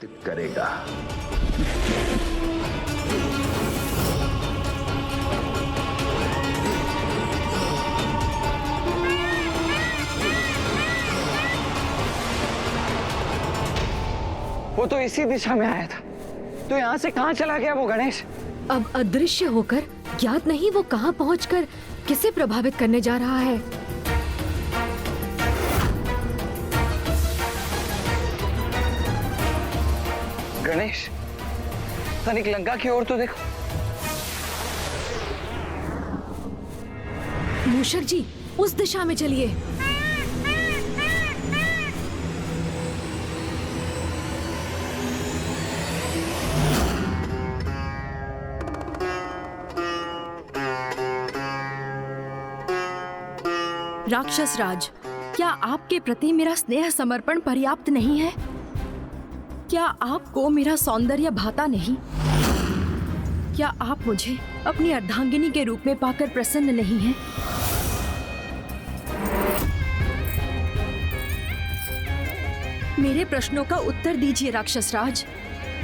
करेगा। वो तो इसी दिशा में आया था, तो यहाँ से कहाँ चला गया वो गणेश? अब अदृश्य होकर ज्ञात नहीं वो कहाँ पहुंचकर किसे प्रभावित करने जा रहा है। गणेश, तनिक लंका की ओर तो देखो। मूषक जी, उस दिशा में चलिए। राक्षस राज, क्या आपके प्रति मेरा स्नेह समर्पण पर्याप्त नहीं है? क्या आपको मेरा सौंदर्य भाता नहीं? क्या आप मुझे अपनी अर्धांगिनी के रूप में पाकर प्रसन्न नहीं हैं? मेरे प्रश्नों का उत्तर दीजिए राक्षस राज।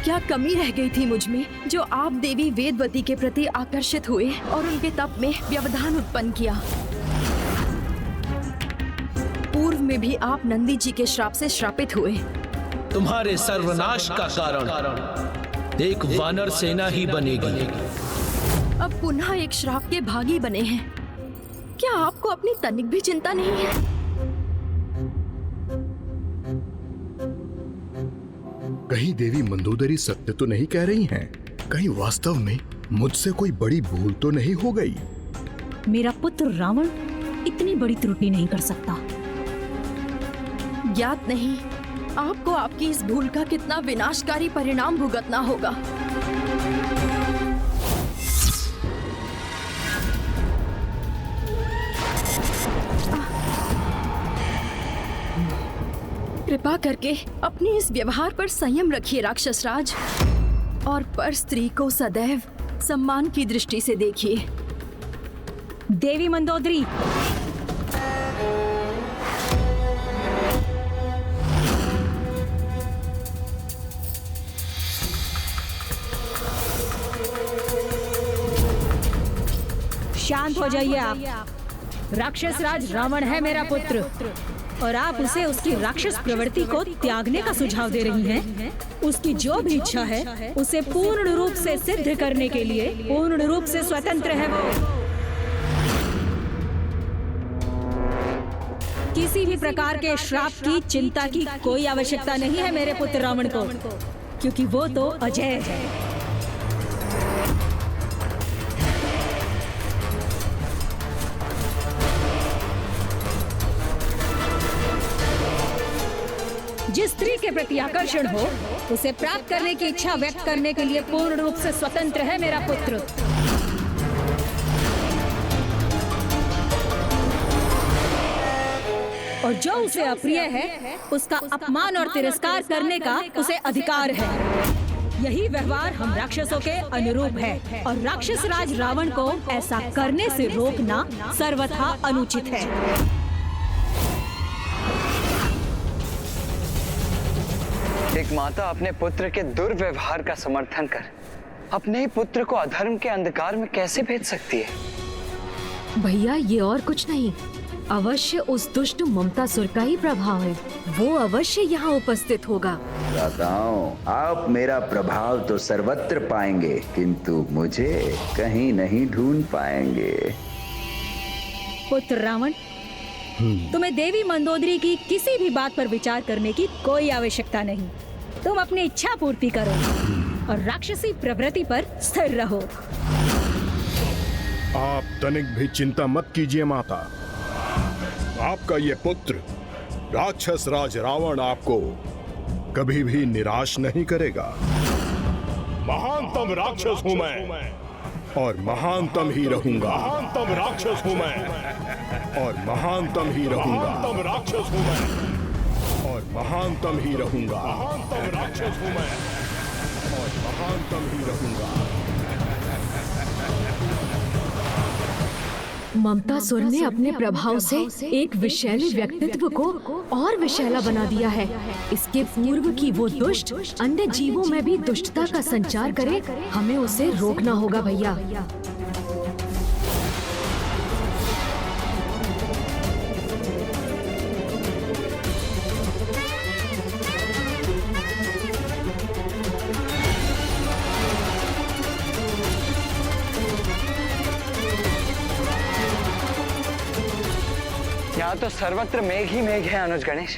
क्या कमी रह गई थी मुझ में जो आप देवी वेदवती के प्रति आकर्षित हुए और उनके तप में व्यवधान उत्पन्न किया? पूर्व में भी आप नंदी जी के श्राप से श्रापित हुए। तुम्हारे सर्वनाश का कारण एक वानर सेना ही बनेगी। अब पुनः एक श्राप के भागी बने हैं। क्या आपको अपनी तनिक भी चिंता नहीं है? कहीं देवी मंदोदरी सत्य तो नहीं कह रही हैं? कहीं वास्तव में मुझसे कोई बड़ी भूल तो नहीं हो गई? मेरा पुत्र रावण इतनी बड़ी त्रुटि नहीं कर सकता। ज्ञात नहीं आपको आपकी इस भूल का कितना विनाशकारी परिणाम भुगतना होगा। कृपा करके अपने इस व्यवहार पर संयम रखिए राक्षस राज, और पर स्त्री को सदैव सम्मान की दृष्टि से देखिए। देवी मंदोदरी, शांत हो जाइए आप। राक्षस राज रावण है मेरा पुत्र, और आप उसे उसकी राक्षस प्रवृत्ति को त्यागने का सुझाव दे रही हैं। उसकी जो भी इच्छा है उसे पूर्ण रूप से सिद्ध करने के लिए पूर्ण रूप से स्वतंत्र है वो। किसी भी प्रकार के श्राप की चिंता की कोई आवश्यकता नहीं है मेरे पुत्र रावण को, क्योंकि वो तो अजय है। जिस स्त्री के प्रति आकर्षण हो उसे प्राप्त करने की इच्छा व्यक्त करने के लिए पूर्ण रूप से स्वतंत्र है मेरा पुत्र। और जो उसे अप्रिय है उसका अपमान और तिरस्कार करने का उसे अधिकार है। यही व्यवहार हम राक्षसों के अनुरूप है, और राक्षस राज रावण को ऐसा करने से रोकना सर्वथा अनुचित है। एक माता अपने पुत्र के दुर्व्यवहार का समर्थन कर अपने ही पुत्र को अधर्म के अंधकार में कैसे भेज सकती है? भैया, ये और कुछ नहीं, अवश्य उस दुष्ट ममतासुर का ही प्रभाव है। वो अवश्य यहाँ उपस्थित होगा। दाताओं, आप मेरा प्रभाव तो सर्वत्र पाएंगे, किंतु मुझे कहीं नहीं ढूंढ पाएंगे। पुत्र रावण, तुम्हें देवी मंदोदरी की किसी भी बात पर विचार करने की कोई आवश्यकता नहीं। तुम अपनी इच्छा पूर्ति करो और राक्षसी प्रवृत्ति पर स्थिर रहो। आप तनिक भी चिंता मत कीजिए माता। आपका ये पुत्र राक्षस राज रावण आपको कभी भी निराश नहीं करेगा। महानतम राक्षस हूं मैं, और महानतम ही रहूंगा। महानतम राक्षस हूं मैं, और महानतम ही रहूंगा। महानतम राक्षस हूं मैं, और महानतम ही रहूंगा। महानतम राक्षस हूं मैं, और महानतम ही रहूंगा। ममतासुर ने अपने प्रभाव से एक विषैले व्यक्तित्व को और विषैला बना दिया है। इसके पूर्व की वो दुष्ट अन्य जीवों में भी दुष्टता का संचार करे, हमें उसे रोकना होगा भैया। यहाँ तो सर्वत्र मेघ ही मेघ है अनुज गणेश।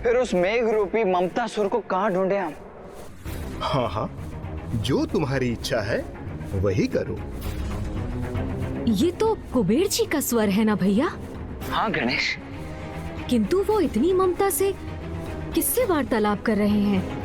फिर उस मेघ रूपी ममतासुर को कहाँ ढूंढे हम? हाँ हाँ, जो तुम्हारी इच्छा है वही करो। ये तो कुबेर जी का स्वर है ना भैया? हाँ गणेश। किंतु वो इतनी ममता से किससे वार्तालाप कर रहे हैं?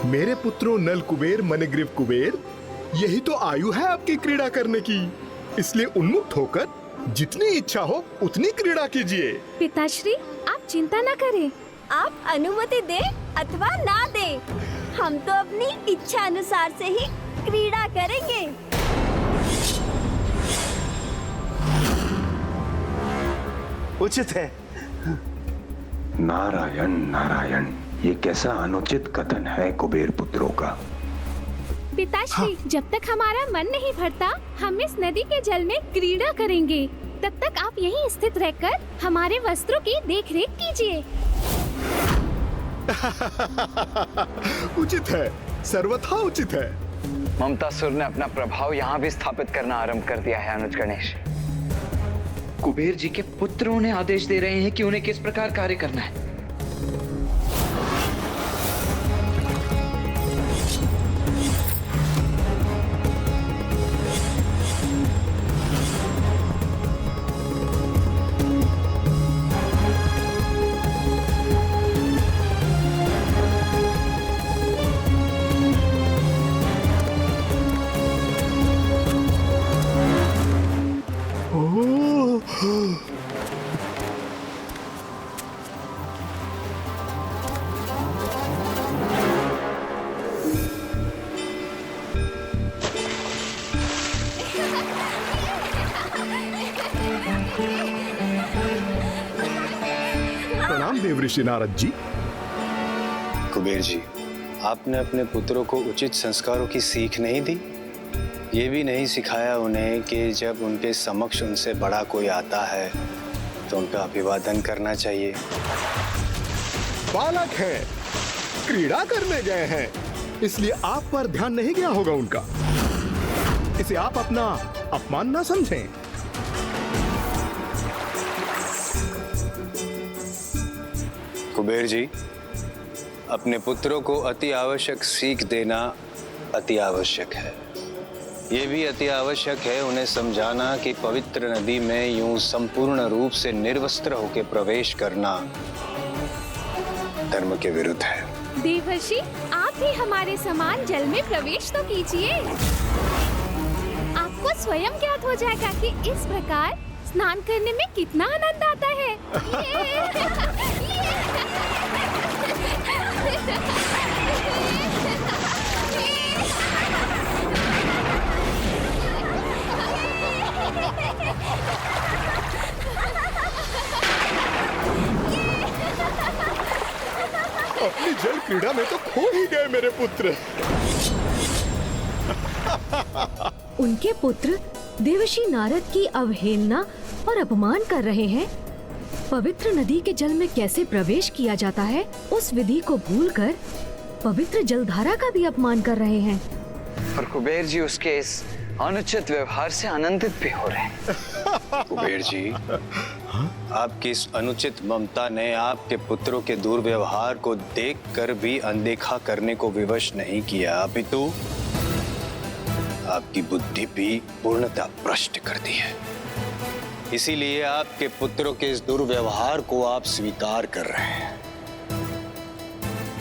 मेरे पुत्रों नल कुबेर मणिग्रीव कुबेर, यही तो आयु है आपकी क्रीड़ा करने की। इसलिए उन्मुक्त होकर जितनी इच्छा हो उतनी क्रीड़ा कीजिए। पिताश्री, आप चिंता न करें। आप अनुमति दे अथवा ना दे, हम तो अपनी इच्छा अनुसार से ही क्रीड़ा करेंगे। उचित है। नारायण नारायण, ये कैसा अनुचित कथन है कुबेर पुत्रों का। पिताश्री, जब तक हमारा मन नहीं भरता, हम इस नदी के जल में क्रीड़ा करेंगे। तब तक आप यहीं स्थित रहकर हमारे वस्त्रों की देखरेख कीजिए। उचित है, सर्वथा उचित है। ममतासुर ने अपना प्रभाव यहाँ भी स्थापित करना आरंभ कर दिया है अनुज गणेश। कुबेर जी के पुत्र उन्हें आदेश दे रहे हैं कि उन्हें किस प्रकार कार्य करना है। प्रणाम देवऋषि नारद जी। कुबेर जी, आपने अपने पुत्रों को उचित संस्कारों की सीख नहीं दी। ये भी नहीं सिखाया उन्हें कि जब उनके समक्ष उनसे बड़ा कोई आता है तो उनका अभिवादन करना चाहिए। बालक हैं, क्रीड़ा करने गए हैं, इसलिए आप पर ध्यान नहीं गया होगा उनका। इसे आप अपना अपमान ना समझें। कुबेर जी, अपने पुत्रों को अति आवश्यक सीख देना अति आवश्यक है। ये भी अति आवश्यक है उन्हें समझाना कि पवित्र नदी में यूं संपूर्ण रूप से निर्वस्त्र होकर प्रवेश करना धर्म के विरुद्ध है। देवर्षि, आप भी हमारे समान जल में प्रवेश तो कीजिए। आपको स्वयं ज्ञात हो जाएगा कि इस प्रकार स्नान करने में कितना आनंद आता है। अपनी जल क्रीड़ा में तो खो ही गए मेरे पुत्र। उनके पुत्र देवर्षि नारद की अवहेलना और अपमान कर रहे हैं। पवित्र नदी के जल में कैसे प्रवेश किया जाता है, उस विधि को भूलकर पवित्र जलधारा का भी अपमान कर रहे हैं। और कुबेर जी उसके इस अनुचित व्यवहार से आनंदित भी हो रहे हैं। कुबेर जी, आपकी इस अनुचित ममता ने आपके पुत्रों के दुर्व्यवहार को देखकर भी अनदेखा करने को विवश नहीं किया, अपितु आपकी बुद्धि भी पूर्णतः भ्रष्ट कर दी है। इसीलिए आपके पुत्रों के इस दुर्व्यवहार को आप स्वीकार कर रहे हैं।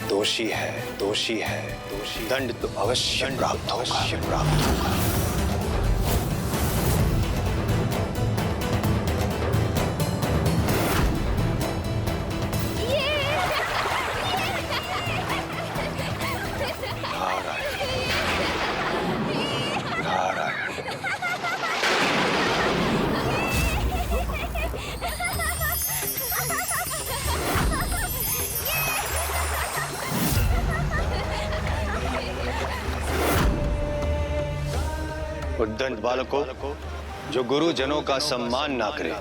दोषी है, दोषी है, दोषी। दंड तो अवश्य प्राप्त होगा। उद्दंड बालकों, जो गुरुजनों का सम्मान ना करे,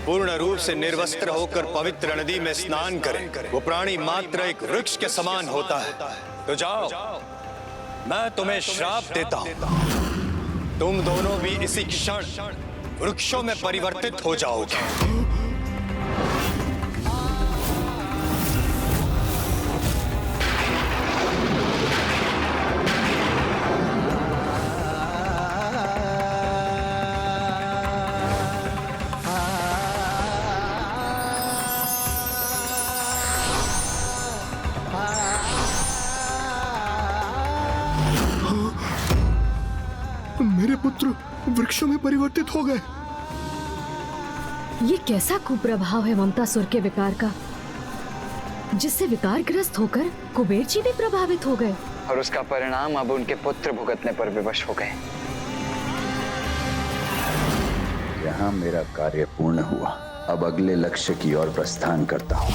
पूर्ण रूप से निर्वस्त्र होकर पवित्र नदी में स्नान करे, वो प्राणी मात्र एक वृक्ष के समान होता है। तो जाओ, मैं तुम्हें श्राप देता हूं, तुम दोनों भी इसी क्षण वृक्षों में परिवर्तित हो जाओगे। मेरे पुत्र वृक्षों में परिवर्तित हो गए। ये कैसा कुप्रभाव है ममतासुर के विकार का, जिससे विकारग्रस्त होकर कुबेर जी भी प्रभावित हो गए और उसका परिणाम अब उनके पुत्र भुगतने पर विवश हो गए। यहाँ मेरा कार्य पूर्ण हुआ, अब अगले लक्ष्य की ओर प्रस्थान करता हूँ।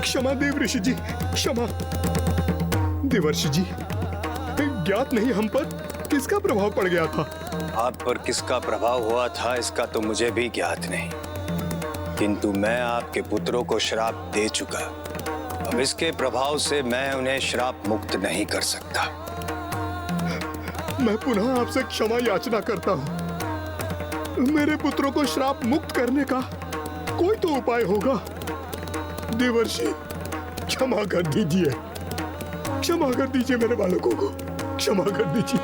क्षमा देव ऋषि जी, क्षमा। देवर्षि जी, ज्ञात नहीं हम पर किसका प्रभाव पड़ गया था। आप पर किसका प्रभाव हुआ था इसका तो मुझे भी ज्ञात नहीं, किंतु मैं आपके पुत्रों को श्राप दे चुका। अब इसके प्रभाव से मैं उन्हें श्राप मुक्त नहीं कर सकता। मैं पुनः आपसे क्षमा याचना करता हूँ। मेरे पुत्रों को श्राप मुक्त करने का कोई तो उपाय होगा। देवर्षि, क्षमा कर दीजिए, क्षमा कर दीजिए मेरे बालकों को, क्षमा कर दीजिए।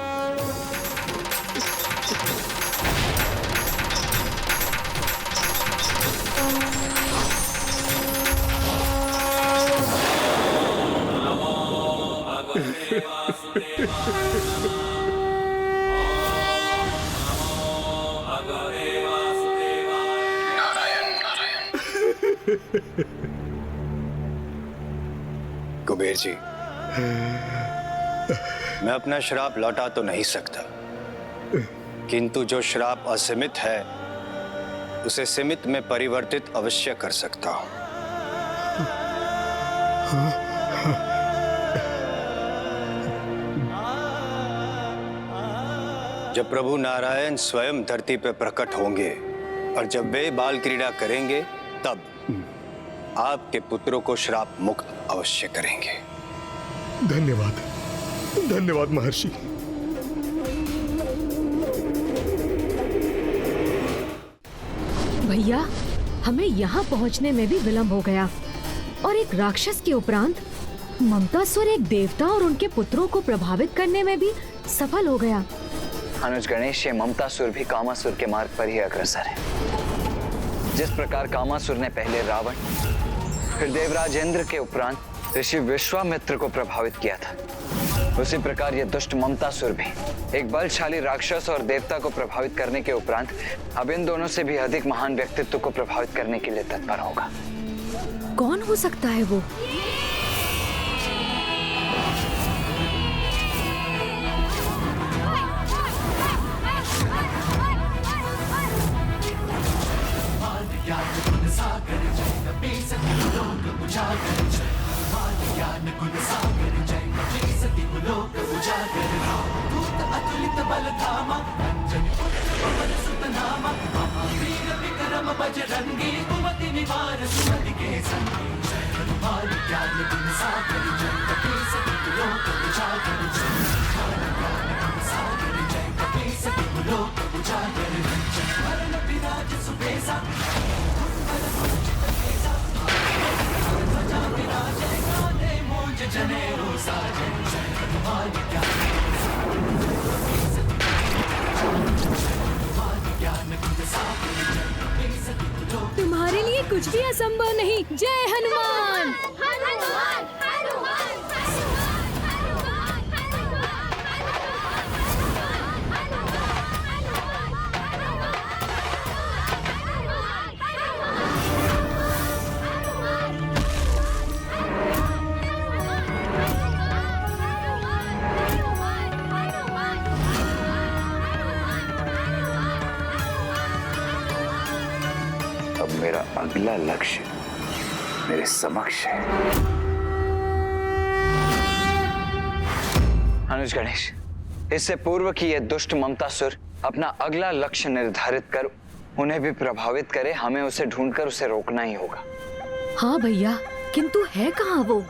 कुबेर जी, मैं अपना श्राप लौटा तो नहीं सकता, किंतु जो श्राप असीमित है उसे सीमित में परिवर्तित अवश्य कर सकता हूं। जब प्रभु नारायण स्वयं धरती पर प्रकट होंगे और जब वे बाल क्रीड़ा करेंगे, तब आपके पुत्रों को श्राप मुक्त अवश्य करेंगे। धन्यवाद, धन्यवाद महर्षि। भैया, हमें यहाँ पहुँचने में भी विलंब हो गया और एक राक्षस के उपरांत ममतासुर एक देवता और उनके पुत्रों को प्रभावित करने में भी सफल हो गया। अनुज गणेश, ये ममतासुर भी कामासुर के मार्ग पर ही अग्रसर है। जिस प्रकार कामासुर ने पहले रावण, फिर देवराज इंद्र के उपरांत ऋषि विश्वामित्र को प्रभावित किया था, उसी प्रकार ये दुष्ट ममतासुर भी एक बलशाली राक्षस और देवता को प्रभावित करने के उपरांत अब इन दोनों से भी अधिक महान व्यक्तित्व को प्रभावित करने के लिए तत्पर होगा। कौन हो सकता है वो? तुम्हारे लिए कुछ भी असंभव नहीं। जय हनुमान। अब मेरा अगला लक्ष्य मेरे समक्ष है। अनुज गणेश, इससे पूर्व कि ये दुष्ट ममतासुर अपना अगला लक्ष्य निर्धारित कर उन्हें भी प्रभावित करे, हमें उसे ढूंढकर उसे रोकना ही होगा। हाँ भैया, किंतु है कहाँ वो?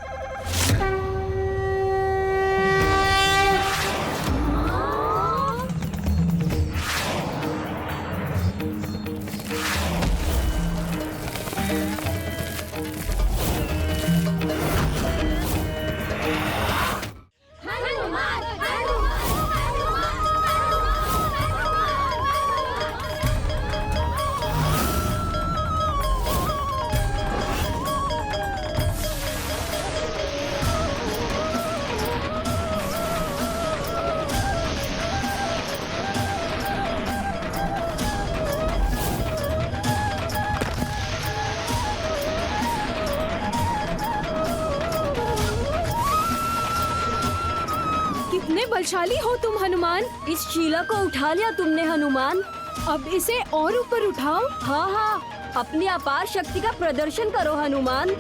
कितने बलशाली हो तुम हनुमान। इस शीला को उठा लिया तुमने हनुमान। अब इसे और ऊपर उठाओ। हाँ हाँ, अपनी अपार शक्ति का प्रदर्शन करो हनुमान।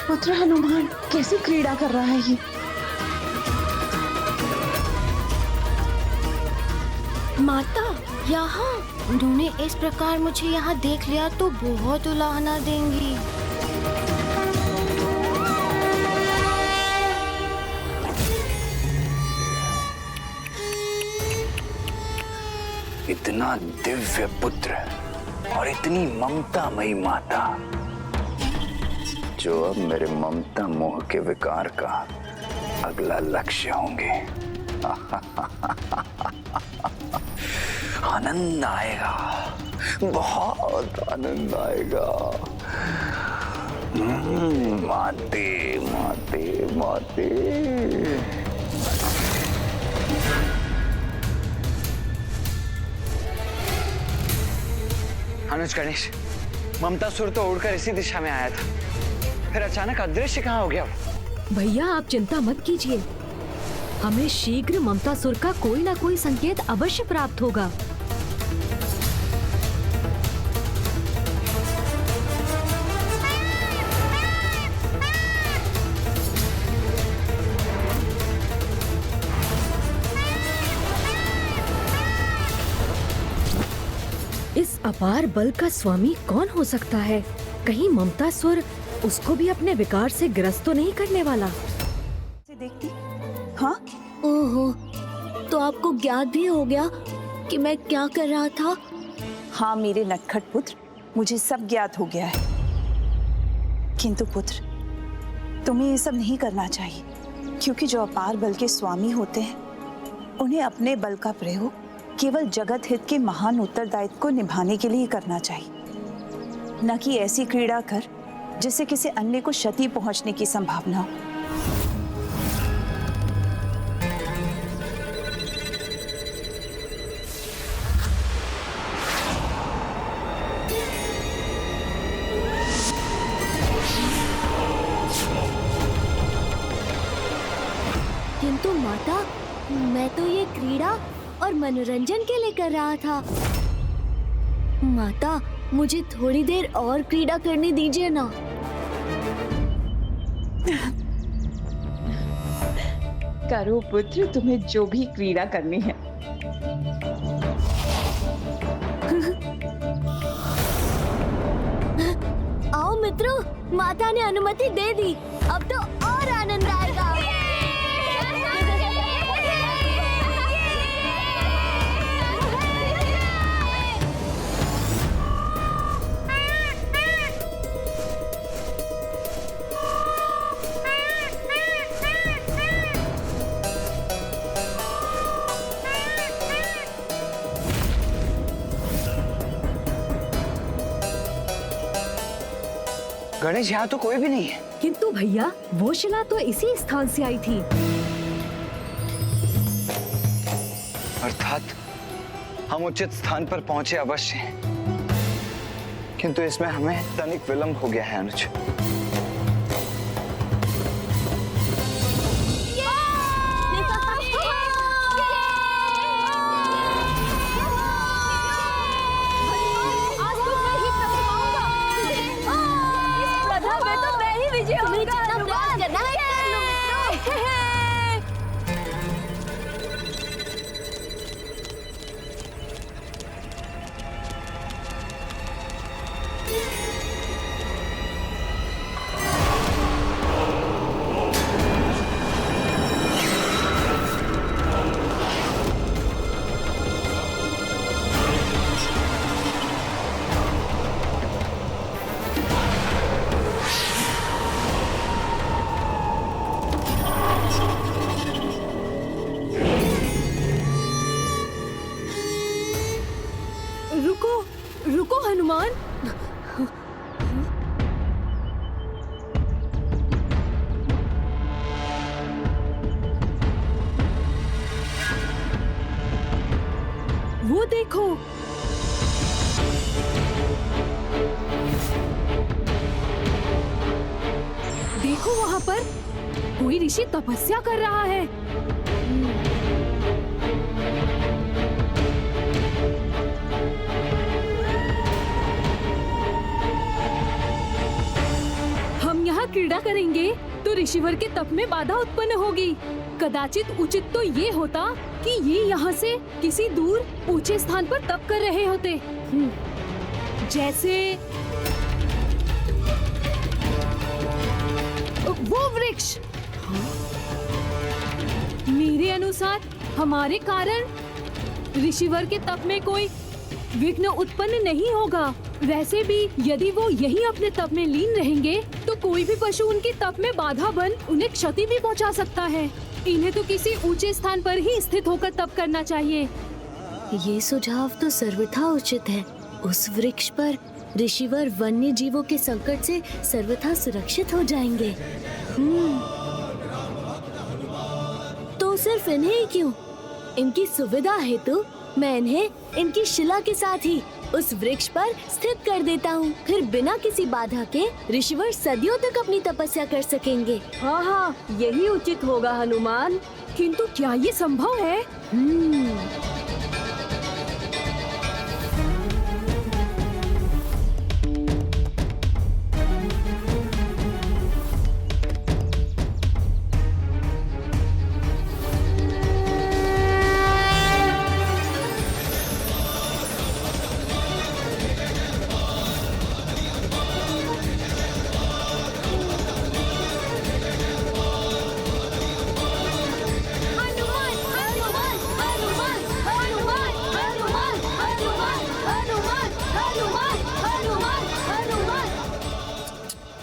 पुत्र हनुमान कैसी क्रीड़ा कर रहा है ये? माता, यहाँ उन्होंने इस प्रकार मुझे यहाँ देख लिया तो बहुत उलाहना देंगी। इतना दिव्य पुत्र और इतनी ममतामयी माता, जो अब मेरे ममता मोह के विकार का अगला लक्ष्य होंगे। आनंद आएगा, बहुत आनंद आएगा। माते माते माते। अनुज गणेश, ममतासुर तो उड़कर इसी दिशा में आया था, फिर अचानक अदृश्य कहाँ हो गया? भैया आप चिंता मत कीजिए, हमें शीघ्र ममतासुर का कोई ना कोई संकेत अवश्य प्राप्त होगा। इस अपार बल का स्वामी कौन हो सकता है? कहीं ममतासुर उसको भी अपने विकार से ग्रस्त तो नहीं करने वाला? देखती हाँ? ओहो, तो आपको ज्ञात भी हो गया कि मैं क्या कर रहा था? हाँ मेरे नटखट पुत्र, मुझे सब ज्ञात हो गया है। किंतु पुत्र, तुम्हें ये सब नहीं करना चाहिए, क्योंकि जो अपार बल के स्वामी होते हैं उन्हें अपने बल का प्रयोग केवल जगत हित के महान उत्तरदायित्व को निभाने के लिए करना चाहिए, न कि ऐसी क्रीड़ा कर जिससे किसी अन्य को क्षति पहुंचने की संभावना हो। किंतु माता, मैं तो ये क्रीड़ा और मनोरंजन के लिए कर रहा था। माता, मुझे थोड़ी देर और क्रीड़ा करने दीजिए ना। करो पुत्र, तुम्हें जो भी क्रीड़ा करनी है। आओ मित्रों, माता ने अनुमति दे दी, अब तो और आनंद आएगा। गणेश, यहाँ तो कोई भी नहीं है। किंतु भैया वो शिला तो इसी स्थान से आई थी। अर्थात हम उचित स्थान पर पहुंचे अवश्य हैं, किंतु इसमें हमें तनिक विलंब हो गया है अनुज। रुको हनुमान। वो देखो, देखो वहां पर कोई ऋषि तपस्या कर रहा है। क्रीड़ा करेंगे तो ऋषिवर के तप में बाधा उत्पन्न होगी। कदाचित उचित तो ये होता कि ये यहाँ से किसी दूर ऊंचे स्थान पर तप कर रहे होते, जैसे वो वृक्ष। मेरे अनुसार हमारे कारण ऋषिवर के तप में कोई विघ्न उत्पन्न नहीं होगा। वैसे भी यदि वो यही अपने तप में लीन रहेंगे तो कोई भी पशु उनकी तप में बाधा बन उन्हें क्षति भी पहुंचा सकता है। इन्हें तो किसी ऊंचे स्थान पर ही स्थित होकर तप करना चाहिए। ये सुझाव तो सर्वथा उचित है। उस वृक्ष पर ऋषिवर वन्य जीवों के संकट से सर्वथा सुरक्षित हो जाएंगे। तो सिर्फ इन्हें ही क्यों, इनकी सुविधा हेतु मैं इन्हें इनकी शिला के साथ ही उस वृक्ष पर स्थित कर देता हूँ। फिर बिना किसी बाधा के ऋषिवर सदियों तक अपनी तपस्या कर सकेंगे। हाँ, यही उचित होगा हनुमान। किंतु क्या ये संभव है?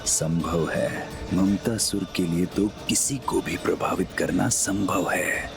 संभव है, ममतासुर के लिए तो किसी को भी प्रभावित करना संभव है।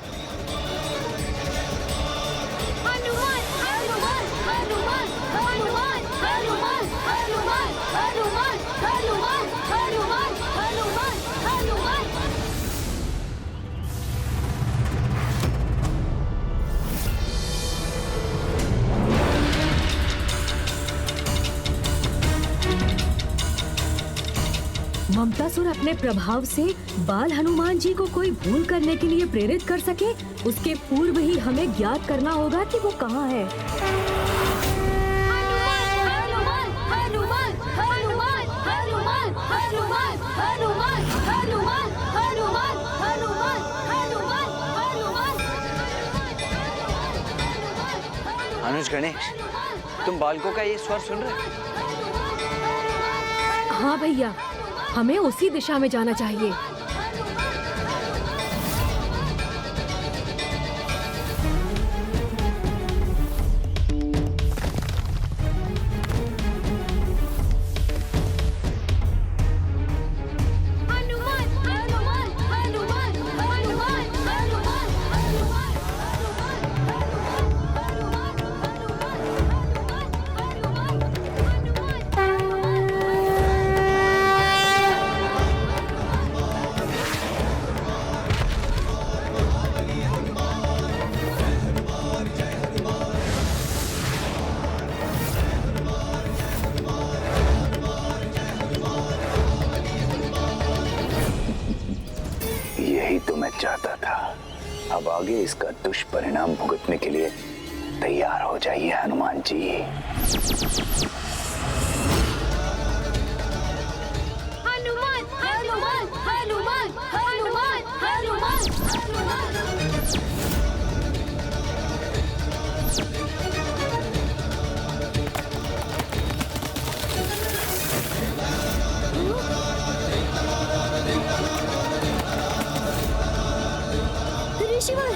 ममतासुर अपने प्रभाव से बाल हनुमान जी को कोई भूल करने के लिए प्रेरित कर सके, उसके पूर्व ही हमें ज्ञात करना होगा कि वो कहाँ है। अनुज, गणेश, तुम बालकों का ये स्वर सुन रहे? हाँ भैया, हमें उसी दिशा में जाना चाहिए। यही तो मैं चाहता था। अब आगे इसका दुष्परिणाम भुगतने के लिए तैयार हो जाइए हनुमान जी। हनुमान हनुमान हनुमान हनुमान हनुमान हनुमान। ऋषिवर,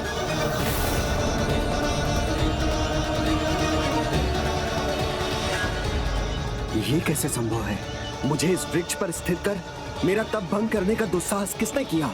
ये कैसे संभव है? मुझे इस वृक्ष पर स्थित कर मेरा तप भंग करने का दुस्साहस किसने किया?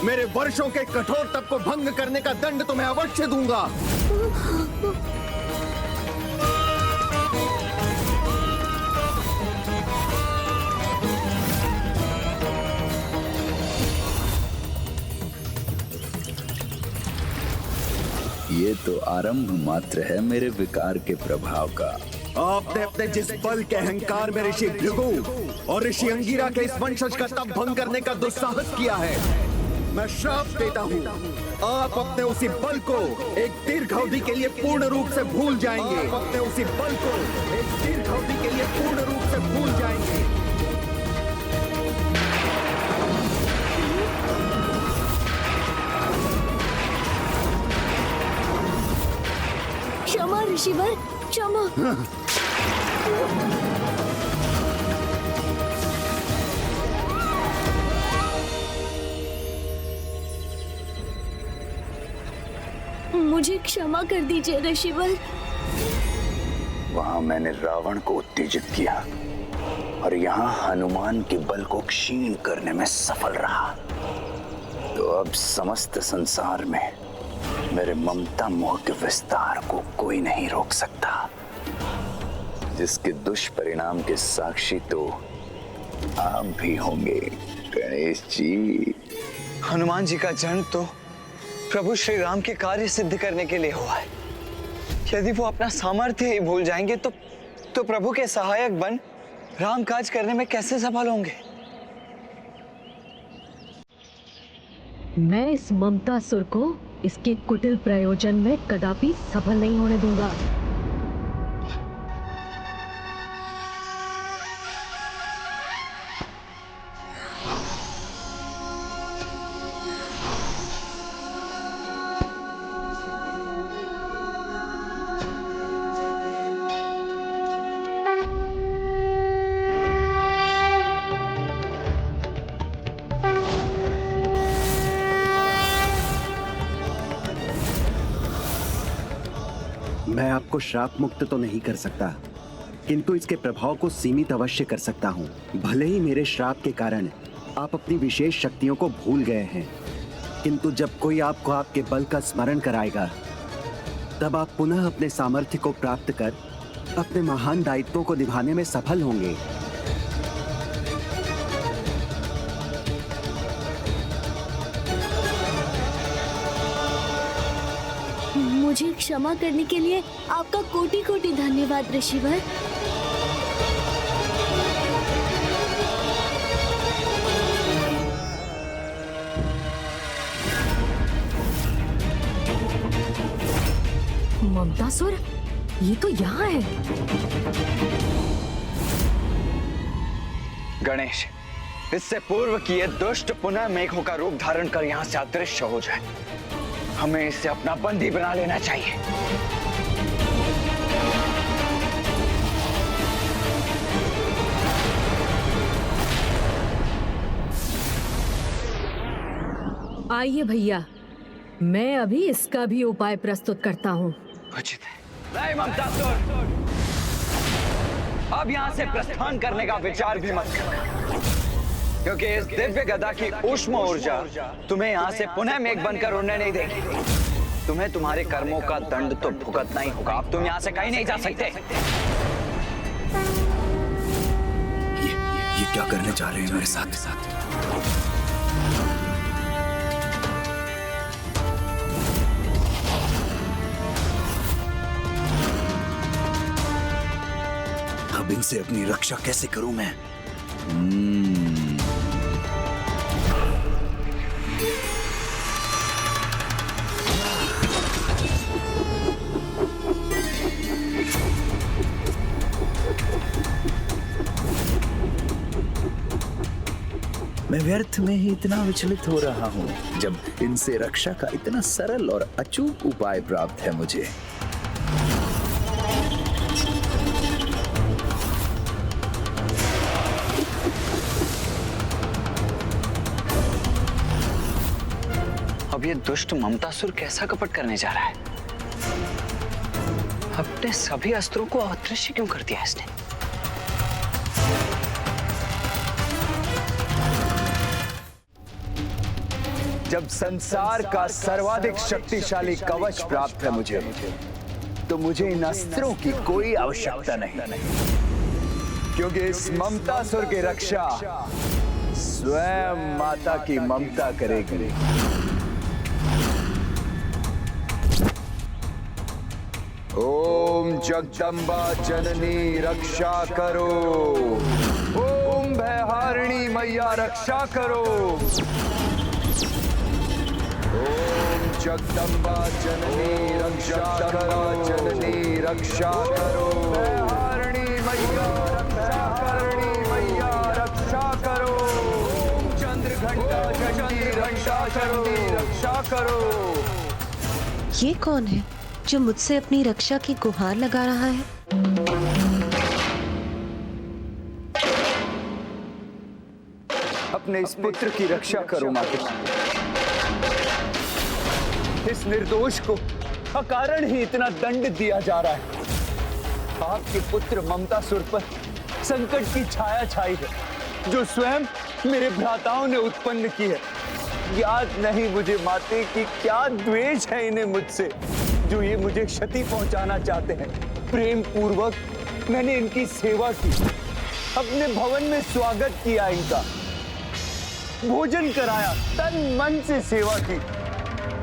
मेरे वर्षों के कठोर तप को भंग करने का दंड तो मैं अवश्य दूंगा। ये तो आरंभ मात्र है मेरे विकार के प्रभाव का। आपने अपने जिस बल के अहंकार में ऋषि भृगु और ऋषि अंगिरा के इस वंशज का तप भंग करने का दुस्साहस किया है, मैं श्राप देता हूँ। आप अपने उसी बल को एक दीर्घ अवधि के लिए पूर्ण रूप से भूल जाएंगे। आप अपने उसी बल को एक दीर्घ अवधि के लिए पूर्ण रूप से भूल जाएंगे। क्षमा ऋषिवर, क्षमा। मुझे क्षमा कर दीजिए ऋषिवर। वहां मैंने रावण को उत्तेजित किया और यहाँ हनुमान के बल को क्षीण करने में सफल रहा। तो अब समस्त संसार में मेरे ममता मोह के विस्तार को कोई नहीं रोक सकता, जिसके दुष्परिणाम के साक्षी तो आप भी होंगे गणेश जी। हनुमान जी का जन्म तो प्रभु श्री राम के कार्य सिद्ध करने के लिए हुआ है। यदि वो अपना सामर्थ्य ही भूल जाएंगे तो प्रभु के सहायक बन राम काज करने में कैसे सफल होंगे? मैं इस ममतासुर को इसके कुटिल प्रयोजन में कदापि सफल नहीं होने दूंगा। मैं आपको श्राप मुक्त तो नहीं कर सकता, किंतु इसके प्रभाव को सीमित अवश्य कर सकता हूँ। भले ही मेरे श्राप के कारण आप अपनी विशेष शक्तियों को भूल गए हैं, किंतु जब कोई आपको आपके बल का स्मरण कराएगा, तब आप पुनः अपने सामर्थ्य को प्राप्त कर अपने महान दायित्वों को निभाने में सफल होंगे। मुझे क्षमा करने के लिए आपका कोटि कोटि धन्यवाद ऋषिवर। ममतासुर, ये तो यहाँ है। गणेश, इससे पूर्व कि ये दुष्ट पुनः मेघों का रूप धारण कर यहाँ से अदृश्य हो जाए, हमें इसे अपना बंदी बना लेना चाहिए। आइए भैया, मैं अभी इसका भी उपाय प्रस्तुत करता हूँ। उचित है। नहीं ममतासुर, अब यहाँ से प्रस्थान करने का विचार भी मत करना। क्योंकि इस दिव्य गदा की ऊष्म ऊर्जा तुम्हें यहाँ से पुनः मेघ बनकर उड़ने नहीं देगी। तुम्हें तुम्हारे कर्मों का दंड तो भुगतना ही होगा। अब तुम यहाँ से कहीं नहीं जा सकते। ये क्या करने जा रहे हैं मेरे साथ? अब इनसे अपनी रक्षा कैसे करूं मैं? मैं व्यर्थ में ही इतना विचलित हो रहा हूं, जब इनसे रक्षा का इतना सरल और अचूक उपाय प्राप्त है मुझे। अब ये दुष्ट ममतासुर कैसा कपट करने जा रहा है? अपने सभी अस्त्रों को अदृश्य क्यों कर दिया इसने? जब संसार का सर्वाधिक शक्तिशाली कवच प्राप्त है मुझे, तो मुझे इन अस्त्रों की कोई आवश्यकता नहीं, क्योंकि इस ममतासुर की रक्षा स्वयं माता की ममता करेगी। ओम जगदम्बा जननी रक्षा करो, ओम भयहारिणी मैया रक्षा करो, ओम जगदम्बा जननी रक्षा करो, जननी रक्षा करो, भयहारिणी मैया रक्षा करणी मैया रक्षा करो, ओम चंद्रघंटा चंडी रक्षा करो, रक्षा करो। ये कौन है जो मुझसे अपनी रक्षा की गुहार लगा रहा है? अपने इस पुत्र की रक्षा करो माता। इस निर्दोष को अकारण ही इतना दंड दिया जा रहा है। आपके पुत्र ममतासुर पर संकट की छाया छाई है, जो स्वयं मेरे भ्राताओं ने उत्पन्न की है। याद नहीं मुझे माते कि क्या द्वेष है इन्हें मुझसे, जो ये मुझे क्षति पहुंचाना चाहते हैं। प्रेम पूर्वक मैंने इनकी सेवा की, अपने भवन में स्वागत किया, इनका भोजन कराया, तन मन से सेवा की,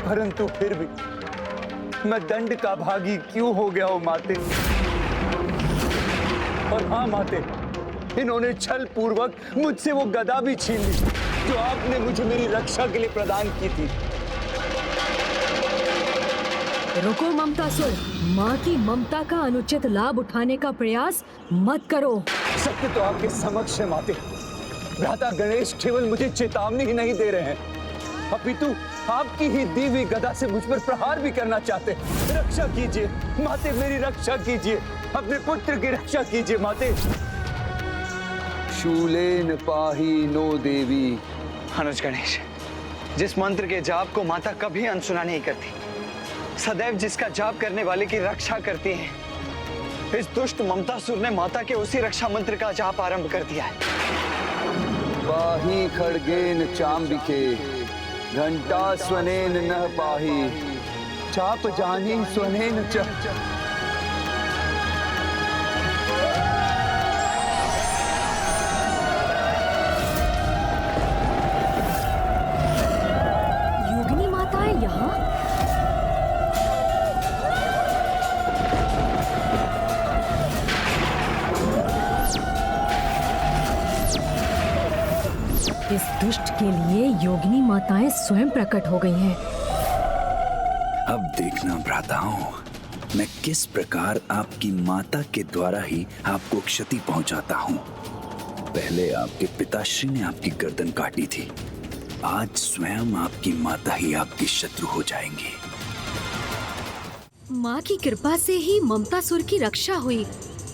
परंतु फिर भी मैं दंड का भागी क्यों हो गया हूं माते? और हाँ माते, इन्होंने छल पूर्वक मुझसे वो गदा भी छीन ली जो आपने मुझे मेरी रक्षा के लिए प्रदान की थी। रुको ममतासुर, माँ की ममता का अनुचित लाभ उठाने का प्रयास मत करो। सत्य तो आपके समक्ष है माते। भ्राता गणेश केवल मुझे चेतावनी ही नहीं दे रहे हैं, अपितु आपकी ही दी हुई गदा से मुझ पर प्रहार भी करना चाहते हैं। रक्षा कीजिए माते, मेरी रक्षा कीजिए, अपने पुत्र की रक्षा कीजिए माते। शूलेन पाही नो देवी। अनुज गणेश, जिस मंत्र के जाप को माता कभी अनसुना नहीं करती, सदैव जिसका जाप करने वाले की रक्षा करती है, इस दुष्ट ममतासुर ने माता के उसी रक्षा मंत्र का जाप आरंभ कर दिया है। पाही खड्गेन चांबिके घंटा स्वनेन न पाही, चाप जानी स्वनेन च। योगिनी माता है यहाँ? इस दुष्ट के लिए योगिनी माताएं स्वयं प्रकट हो गई हैं। अब देखना भ्राताओं, मैं किस प्रकार आपकी माता के द्वारा ही आपको क्षति पहुंचाता हूं। पहले आपके पिताश्री ने आपकी गर्दन काटी थी, आज स्वयं आपकी माता ही आपकी शत्रु हो जाएंगी। माँ की कृपा से ही ममतासुर की रक्षा हुई,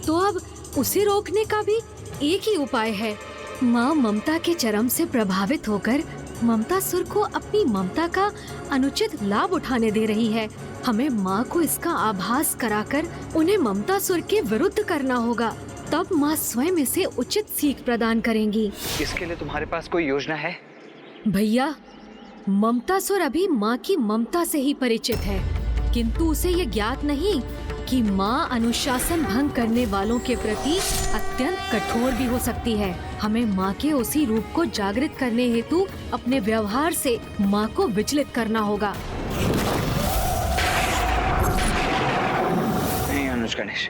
तो अब उसे रोकने का भी एक ही उपाय है। माँ ममता के चरम से प्रभावित होकर ममतासुर को अपनी ममता का अनुचित लाभ उठाने दे रही है। हमें माँ को इसका आभास कराकर उन्हें ममतासुर के विरुद्ध करना होगा। तब माँ स्वयं इसे उचित सीख प्रदान करेंगी। इसके लिए तुम्हारे पास कोई योजना है? भैया, ममतासुर अभी माँ की ममता से ही परिचित है, किंतु उसे ये ज्ञात नहीं कि माँ अनुशासन भंग करने वालों के प्रति अत्यंत कठोर भी हो सकती है। हमें माँ के उसी रूप को जागृत करने हेतु अपने व्यवहार से माँ को विचलित करना होगा। नहीं अनुज गणेश,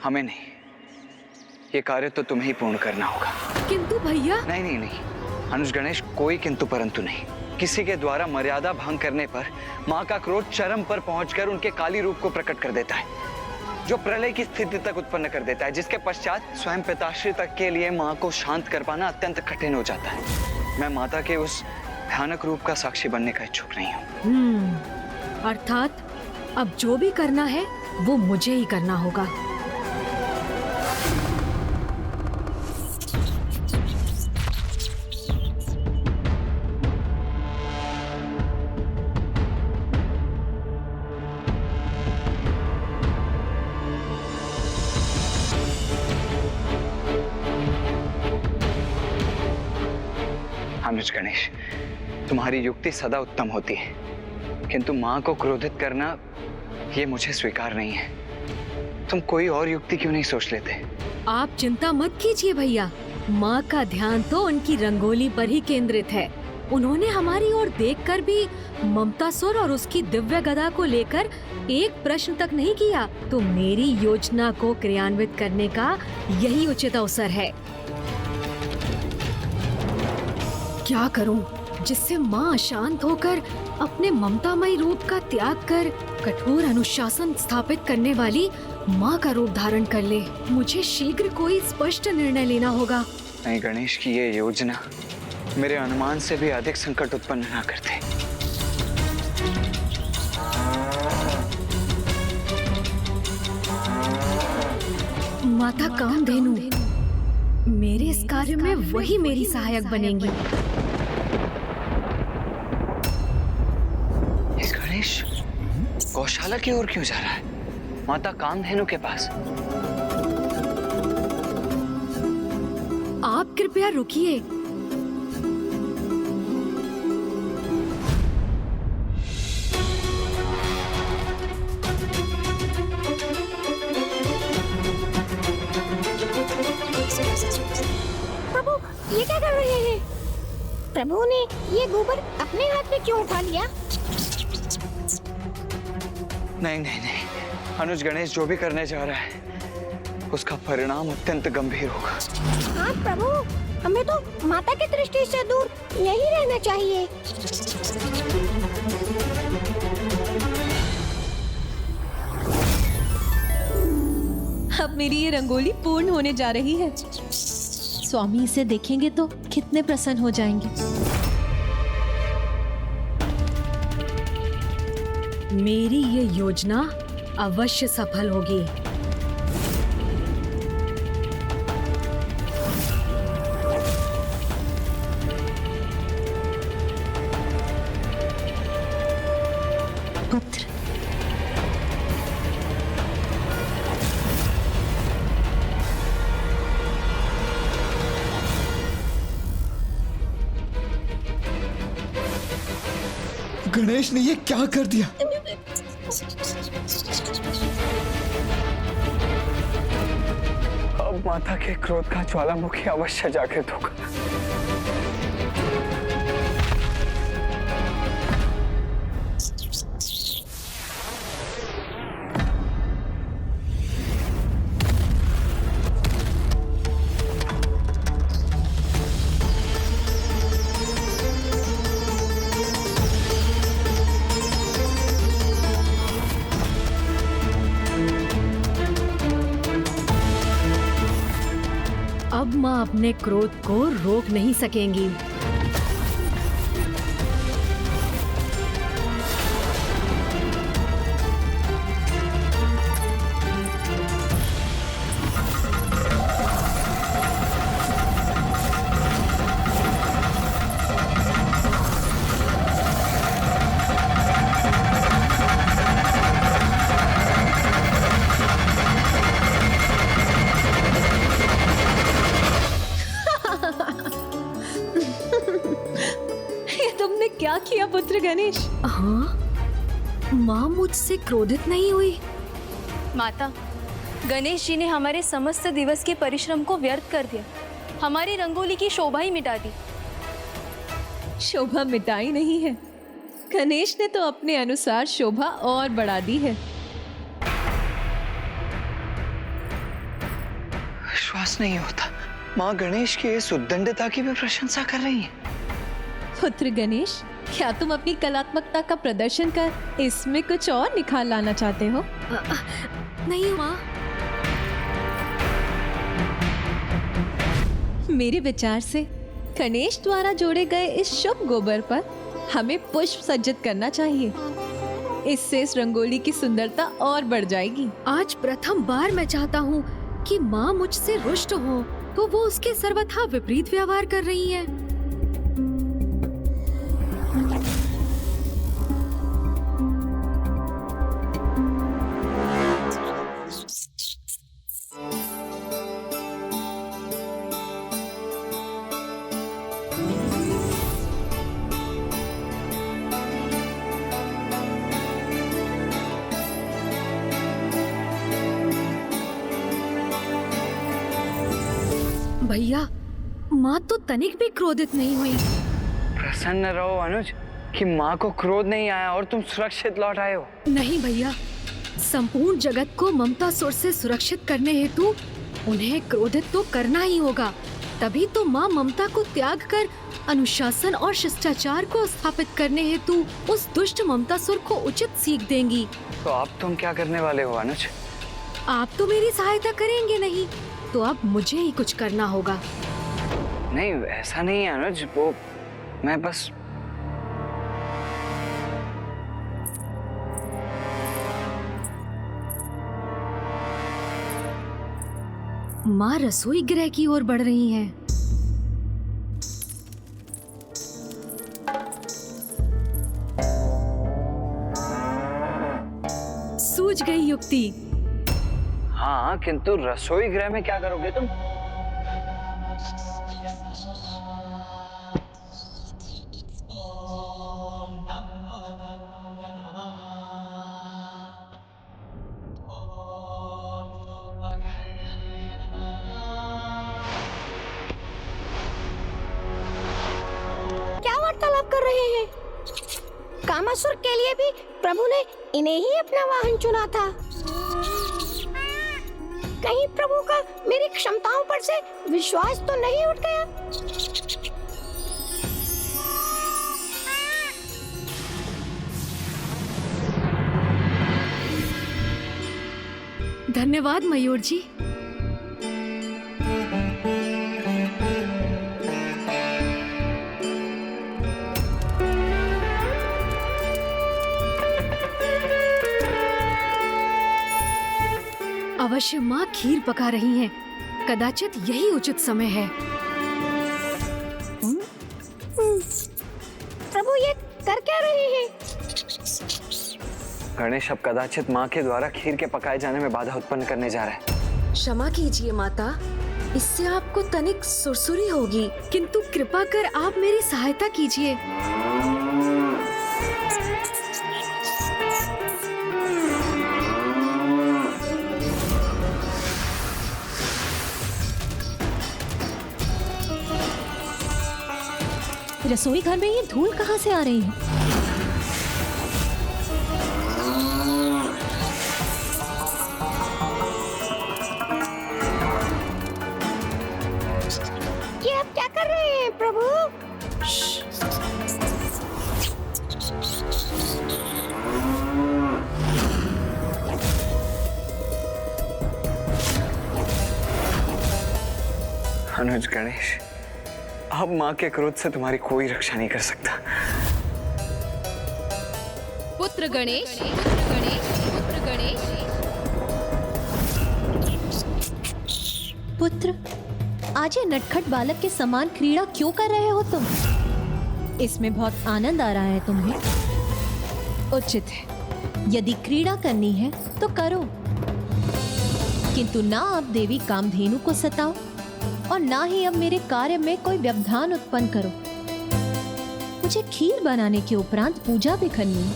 हमें नहीं, ये कार्य तो तुम्हें ही पूर्ण करना होगा। किंतु भैया। नहीं नहीं नहीं अनुज गणेश, कोई किंतु परंतु नहीं। किसी के द्वारा मर्यादा भंग करने पर माँ का क्रोध चरम पर पहुंचकर उनके काली रूप को प्रकट कर देता है, जो प्रलय की स्थिति तक उत्पन्न कर देता है, जिसके पश्चात स्वयं पिताश्री तक के लिए माँ को शांत कर पाना अत्यंत कठिन हो जाता है। मैं माता के उस भयानक रूप का साक्षी बनने का इच्छुक नहीं हूँ। अर्थात अब जो भी करना है वो मुझे ही करना होगा। अनुज गणेश, तुम्हारी युक्ति सदा उत्तम होती है, किंतु माँ को क्रोधित करना ये मुझे स्वीकार नहीं है। तुम कोई और युक्ति क्यों नहीं सोच लेते? आप चिंता मत कीजिए भैया, माँ का ध्यान तो उनकी रंगोली पर ही केंद्रित है। उन्होंने हमारी ओर देखकर भी ममतासुर और उसकी दिव्य गदा को लेकर एक प्रश्न तक नहीं किया, तो मेरी योजना को क्रियान्वित करने का यही उचित अवसर है। क्या करूं जिससे माँ अशांत होकर अपने ममतामयी रूप का त्याग कर कठोर अनुशासन स्थापित करने वाली माँ का रूप धारण कर ले। मुझे शीघ्र कोई स्पष्ट निर्णय लेना होगा। नहीं, गणेश की ये योजना मेरे अनुमान से भी अधिक संकट उत्पन्न ना करते। माता कामधेनु, मेरे इस कार्य में वही मेरी सहायक बनेंगी। इस गणेश गौशाला की ओर क्यों जा रहा है? माता कामधेनु के पास? आप कृपया रुकिए। प्रभु, ये क्या कर रहे हैं? प्रभु ने ये गोबर अपने हाथ में क्यों उठा लिया? नहीं नहीं नहीं अनुज गणेश जो भी करने जा रहा है उसका परिणाम अत्यंत गंभीर होगा। हाँ प्रभु, हमें तो माता की दृष्टि से दूर यही रहना चाहिए। अब मेरी ये रंगोली पूर्ण होने जा रही है। स्वामी इसे देखेंगे तो कितने प्रसन्न हो जाएंगे। मेरी ये योजना अवश्य सफल होगी। पुत्र, गणेश ने ये क्या कर दिया? अब माता के क्रोध का ज्वालामुखी अवश्य जागृत होगा। अब माँ अपने क्रोध को रोक नहीं सकेंगी। गणेश। हाँ, माँ मुझसे क्रोधित नहीं हुई। माता, गणेश जी ने हमारे समस्त दिवस के परिश्रम को व्यर्थ कर दिया, हमारी रंगोली की शोभा ही मिटा दी। शोभा मिटाई नहीं है, गणेश ने तो अपने अनुसार शोभा और बढ़ा दी है। विश्वास नहीं होता, माँ गणेश की इस उद्दंडता की भी प्रशंसा कर रही है। पुत्र गणेश, क्या तुम अपनी कलात्मकता का प्रदर्शन कर इसमें कुछ और निखार लाना चाहते हो? नहीं माँ। मेरे विचार से गणेश द्वारा जोड़े गए इस शुभ गोबर पर हमें पुष्प सज्जित करना चाहिए। इससे इस रंगोली की सुंदरता और बढ़ जाएगी। आज प्रथम बार मैं चाहता हूँ कि माँ मुझसे रुष्ट हो, तो वो उसके सर्वथा विपरीत व्यवहार कर रही है। भैया, माँ तो तनिक भी क्रोधित नहीं हुई। प्रसन्न रहो अनुज कि माँ को क्रोध नहीं आया और तुम सुरक्षित लौट आए हो। नहीं भैया, संपूर्ण जगत को ममतासुर से सुरक्षित करने हेतु उन्हें क्रोधित तो करना ही होगा। तभी तो माँ ममता को त्याग कर अनुशासन और शिष्टाचार को स्थापित करने हेतु उस दुष्ट ममतासुर को उचित सीख देंगी। तो अब तुम क्या करने वाले हो अनुज? आप तो मेरी सहायता करेंगे नहीं, तो अब मुझे ही कुछ करना होगा। नहीं, ऐसा नहीं है अनुज, वो मैं बस माँ रसोई गृह की ओर बढ़ रही हैं। सूझ गई युक्ति। हाँ, किंतु रसोई गृह में क्या करोगे तुम? क्या वार्तालाप कर रहे हैं? कामासुर के लिए भी प्रभु ने इन्हें ही अपना वाहन चुना था। कहीं प्रभु का मेरी क्षमताओं पर से विश्वास तो नहीं उठ गया? धन्यवाद मयूर जी। अवश्य माँ खीर पका रही हैं। कदाचित यही उचित समय है। प्रभु ये कर क्या रहे हैं? गणेश अब कदाचित माँ के द्वारा खीर के पकाए जाने में बाधा उत्पन्न करने जा रहा है। क्षमा कीजिए माता, इससे आपको तनिक सुरसुरी होगी, किंतु कृपा कर आप मेरी सहायता कीजिए। रसोई घर में ये धूल कहाँ से आ रही है? ये आप क्या कर रहे हैं प्रभु? अनुज, गणेश, अब माँ के क्रोध से तुम्हारी कोई रक्षा नहीं कर सकता। पुत्र गणेश, पुत्र गणेश, पुत्र गणेश। पुत्र, आज ये नटखट बालक के समान क्रीड़ा क्यों कर रहे हो तुम? इसमें बहुत आनंद आ रहा है तुम्हें। उचित है, यदि क्रीड़ा करनी है तो करो, किंतु ना अब देवी कामधेनु को सताओ और ना ही अब मेरे कार्य में कोई व्यवधान उत्पन्न करो। मुझे खीर बनाने के उपरांत पूजा भी करनी है।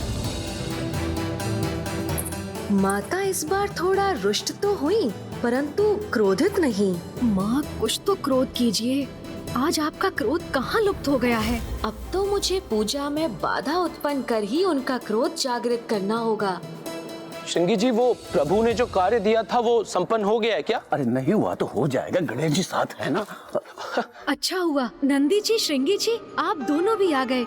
माता इस बार थोड़ा रुष्ट तो हुई, परंतु क्रोधित नहीं। माँ, कुछ तो क्रोध कीजिए। आज आपका क्रोध कहाँ लुप्त हो गया है? अब तो मुझे पूजा में बाधा उत्पन्न कर ही उनका क्रोध जागृत करना होगा। श्रृंगी जी, वो प्रभु ने जो कार्य दिया था वो संपन्न हो गया है क्या? अरे नहीं हुआ तो हो जाएगा, गणेश जी साथ है ना। अच्छा हुआ नंदी जी, श्रृंगी जी, आप दोनों भी आ गए।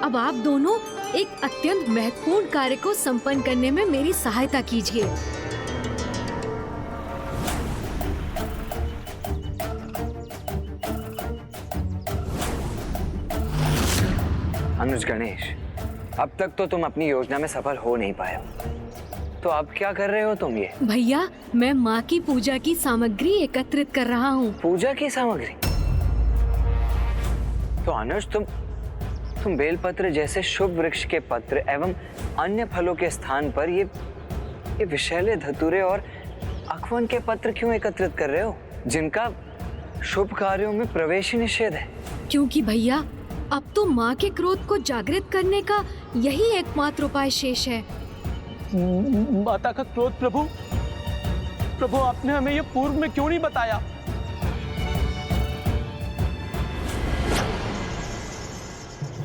अब आप दोनों एक अत्यंत महत्वपूर्ण कार्य को संपन्न करने में मेरी सहायता कीजिए। अनुज गणेश, अब तक तो तुम अपनी योजना में सफल हो नहीं पाए, तो अब क्या कर रहे हो तुम ये? भैया, मैं माँ की पूजा की सामग्री एकत्रित कर रहा हूँ। पूजा की सामग्री? तो अनुज, तुम बेलपत्र जैसे शुभ वृक्ष के पत्र एवं अन्य फलों के स्थान पर ये विषैले धतूरे और अखवन के पत्र क्यों एकत्रित कर रहे हो, जिनका शुभ कार्यों में प्रवेश ही निषेध है? क्योंकि भैया, अब तो माँ के क्रोध को जागृत करने का यही एकमात्र उपाय शेष है। माता का क्रोध? प्रभु आपने हमें ये पूर्व में क्यों नहीं बताया?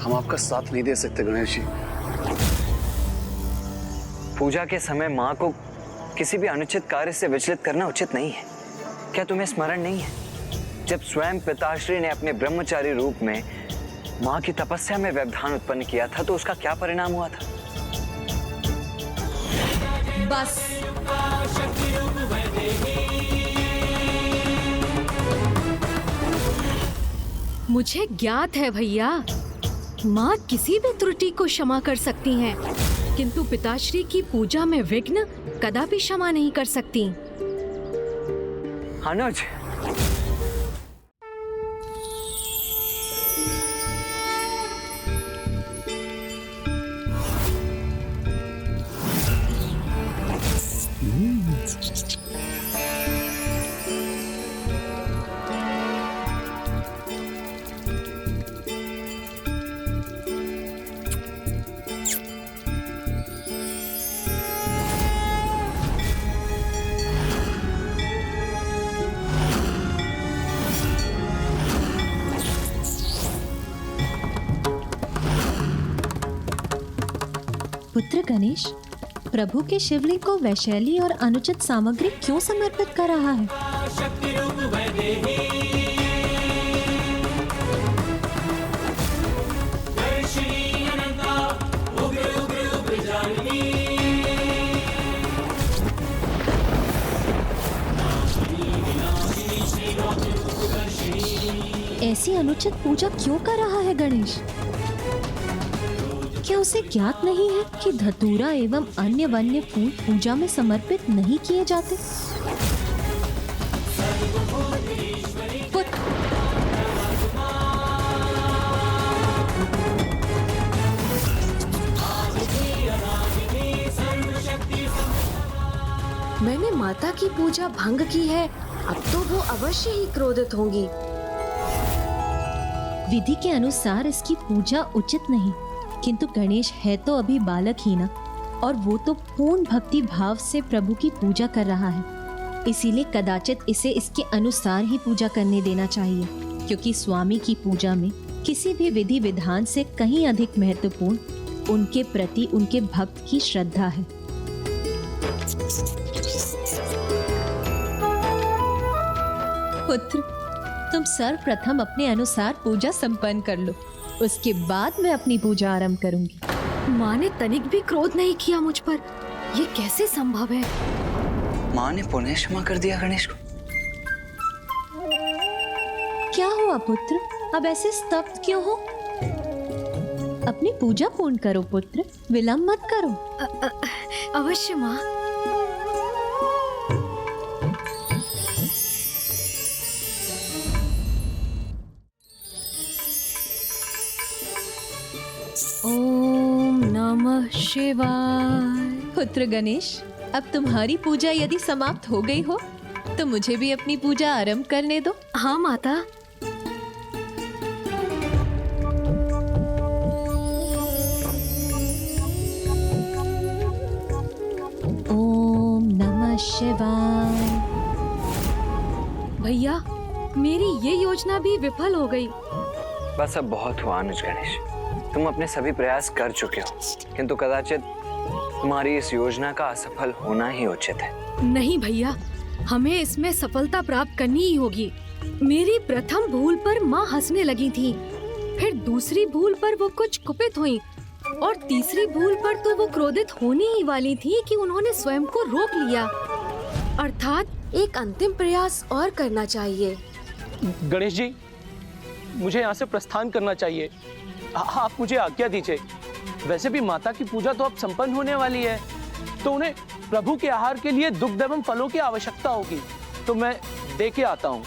हम आपका साथ नहीं दे सकते गणेश जी। पूजा के समय माँ को किसी भी अनुचित कार्य से विचलित करना उचित नहीं है। क्या तुम्हें स्मरण नहीं है, जब स्वयं पिताश्री ने अपने ब्रह्मचारी रूप में माँ की तपस्या में व्यवधान उत्पन्न किया था, तो उसका क्या परिणाम हुआ था? बस। मुझे ज्ञात है भैया, माँ किसी भी त्रुटि को क्षमा कर सकती हैं, किंतु पिताश्री की पूजा में विघ्न कदापि क्षमा नहीं कर सकती। अनुज, पुत्र गणेश, प्रभु के शिवलिंग को वैशैली और अनुचित सामग्री क्यों समर्पित कर रहा है? ऐसी अनुचित पूजा क्यों कर रहा है गणेश? क्या उसे ज्ञात नहीं है कि धतूरा एवं अन्य वन्य फूल पूजा में समर्पित नहीं किए जाते? मैंने माता की पूजा भंग की है, अब तो वो अवश्य ही क्रोधित होंगी। विधि के अनुसार इसकी पूजा उचित नहीं, किंतु गणेश है तो अभी बालक ही ना, और वो तो पूर्ण भक्ति भाव से प्रभु की पूजा कर रहा है, इसीलिए कदाचित इसे इसके अनुसार ही पूजा करने देना चाहिए, क्योंकि स्वामी की पूजा में किसी भी विधि विधान से कहीं अधिक महत्वपूर्ण उनके प्रति उनके भक्त की श्रद्धा है। पुत्र, तुम सर्वप्रथम अपने अनुसार पूजा संपन्न कर लो, उसके बाद मैं अपनी पूजा आरंभ करूंगी। माँ ने तनिक भी क्रोध नहीं किया मुझ पर, ये कैसे संभव है? माँ ने पुनः क्षमा कर दिया गणेश को? क्या हुआ पुत्र, अब ऐसे स्तब्ध क्यों हो? अपनी पूजा पूर्ण करो पुत्र, विलंब मत करो। अवश्य माँ। ओम नमः शिवाय। पुत्र गणेश, अब तुम्हारी पूजा यदि समाप्त हो गई हो तो मुझे भी अपनी पूजा आरंभ करने दो। हाँ माता। नमः शिवाय। भैया, मेरी ये योजना भी विफल हो गई। बस अब बहुत हुआ अनुज गणेश, तुम अपने सभी प्रयास कर चुके हो, किंतु कदाचित तुम्हारी इस योजना का असफल होना ही उचित है। नहीं भैया, हमें इसमें सफलता प्राप्त करनी ही होगी। मेरी प्रथम भूल पर माँ हंसने लगी थी, फिर दूसरी भूल पर वो कुछ कुपित हुई और तीसरी भूल पर तो वो क्रोधित होने ही वाली थी कि उन्होंने स्वयं को रोक लिया। अर्थात एक अंतिम प्रयास और करना चाहिए। गणेश जी, मुझे यहाँ से प्रस्थान करना चाहिए। आप मुझे आज्ञा दीजिए। वैसे भी माता की पूजा तो अब संपन्न होने वाली है, तो उन्हें प्रभु के आहार के लिए दुग्ध एवं फलों की आवश्यकता होगी, तो मैं दे के आता हूँ।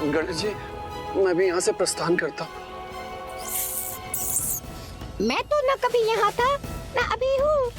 गणेश जी, मैं भी यहाँ से प्रस्थान करता हूँ। मैं तो न कभी यहाँ था न अभी हूँ।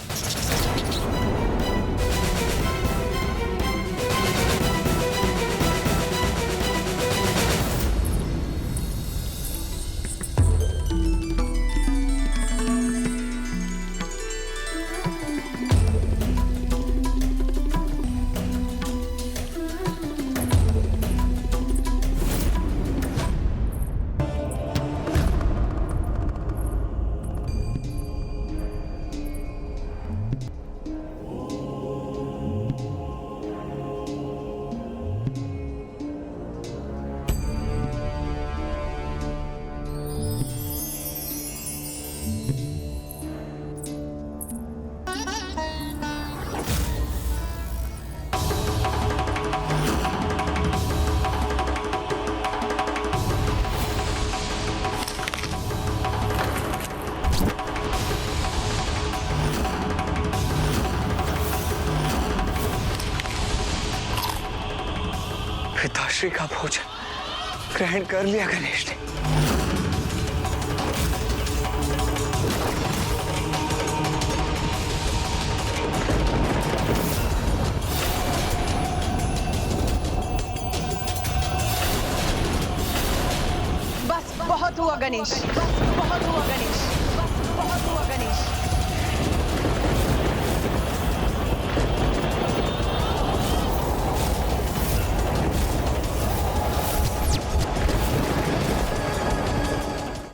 पिताश्री का भोजन ग्रहण कर लिया गणेश ने। बस बहुत हुआ गणेश, बस बहुत हुआ गणेश, बस बहुत हुआ गणेश।